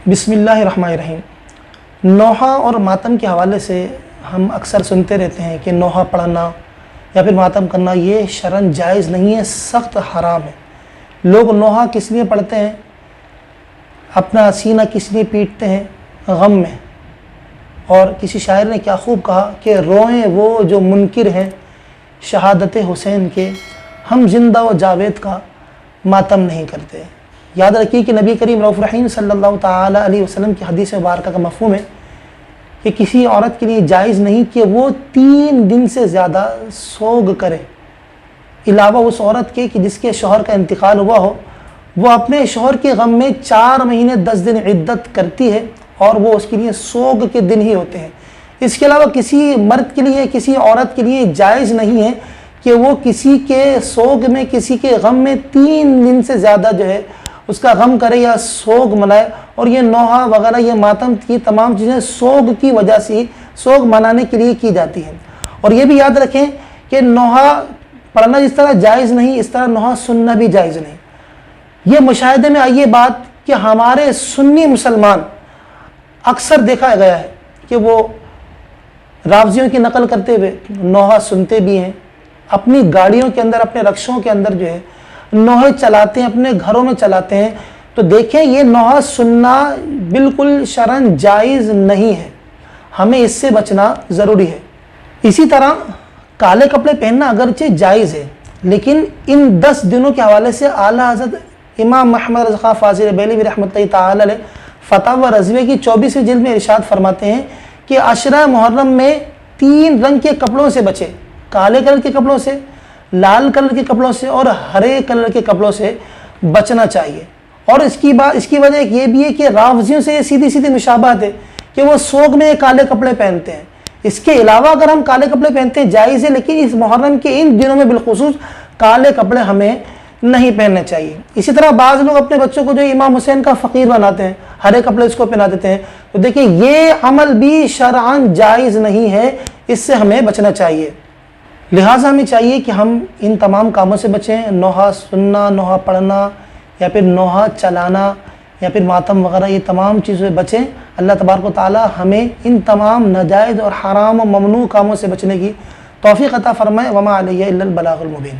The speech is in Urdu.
بسم اللہ الرحمن الرحیم۔ نوحہ اور ماتم کے حوالے سے ہم اکثر سنتے رہتے ہیں کہ نوحہ پڑھنا یا پھر ماتم کرنا یہ شرعاً جائز نہیں ہے، سخت حرام ہے۔ لوگ نوحہ کس لیے پڑھتے ہیں؟ اپنا سینہ کس لیے پیٹتے ہیں؟ غم میں۔ اور کسی شاعر نے کیا خوب کہا کہ روئیں وہ جو منکر ہیں شہادت حسین کے، ہم زندہ و جاوید کا ماتم نہیں کرتے۔ یاد رکھیے کہ نبی کریم رؤوف رحیم صلی اللہ تعالیٰ علیہ وسلم کی حدیث مبارکہ کا مفہوم ہے کہ کسی عورت کے لیے جائز نہیں کہ وہ 3 دن سے زیادہ سوگ کرے، علاوہ اس عورت کے کہ جس کے شوہر کا انتقال ہوا ہو۔ وہ اپنے شوہر کے غم میں 4 مہینے 10 دن عدت کرتی ہے اور وہ اس کے لیے سوگ کے دن ہی ہوتے ہیں۔ اس کے علاوہ کسی مرد کے لیے، کسی عورت کے لیے جائز نہیں ہے کہ وہ کسی کے سوگ میں، کسی کے غم میں 3 دن سے زیادہ جو ہے اس کا غم کرے یا سوگ منائے۔ اور یہ نوحہ وغیرہ، یہ ماتم کی تمام چیزیں سوگ کی وجہ سے، سوگ منانے کے لیے کی جاتی ہیں۔ اور یہ بھی یاد رکھیں کہ نوحہ پڑھنا جس طرح جائز نہیں، اس طرح نوحہ سننا بھی جائز نہیں۔ یہ مشاہدے میں آئی یہ بات کہ ہمارے سنی مسلمان اکثر دیکھا گیا ہے کہ وہ راوزیوں کی نقل کرتے ہوئے نوحہ سنتے بھی ہیں، اپنی گاڑیوں کے اندر، اپنے رکشوں کے اندر جو ہے نوحے چلاتے ہیں، اپنے گھروں میں چلاتے ہیں۔ تو دیکھیں یہ نوحہ سننا بالکل شرعاً جائز نہیں ہے، ہمیں اس سے بچنا ضروری ہے۔ اسی طرح کالے کپڑے پہننا اگرچہ جائز ہے، لیکن ان 10 دنوں کے حوالے سے اعلیٰ حضرت امام محمد رضا خان فاضل بریلوی رحمۃ اللہ تعالی علیہ فتاوی رضویہ کی 24ویں جلد میں ارشاد فرماتے ہیں کہ عشرہ محرم میں 3 رنگ کے کپڑوں سے بچے، کالے کلر کے کپڑوں سے، لال کلر کے کپڑوں سے اور ہرے کلر کے کپڑوں سے بچنا چاہیے۔ اور اس کی وجہ ایک یہ بھی ہے کہ راوزیوں سے یہ سیدھی سیدھی مشابہت ہے کہ وہ سوگ میں کالے کپڑے پہنتے ہیں۔ اس کے علاوہ اگر ہم کالے کپڑے پہنتے ہیں جائز ہے، لیکن اس محرم کے ان دنوں میں بالخصوص کالے کپڑے ہمیں نہیں پہننے چاہیے۔ اسی طرح بعض لوگ اپنے بچوں کو جو امام حسین کا فقیر بناتے ہیں، ہرے کپڑے اس کو پہنا دیتے ہیں، تو دیکھیں یہ عمل بھی شرعاً جائز نہیں ہے، اس سے ہمیں بچنا چاہیے۔ لہٰذا ہمیں چاہیے کہ ہم ان تمام کاموں سے بچیں، نوحہ سننا، نوحہ پڑھنا یا پھر نوحہ چلانا یا پھر ماتم وغیرہ، یہ تمام چیزیں بچیں۔ اللہ تبارک و تعالی ہمیں ان تمام ناجائز اور حرام و ممنوع کاموں سے بچنے کی توفیق عطا فرمائے۔ وما علیہ الا البلاغ المبین۔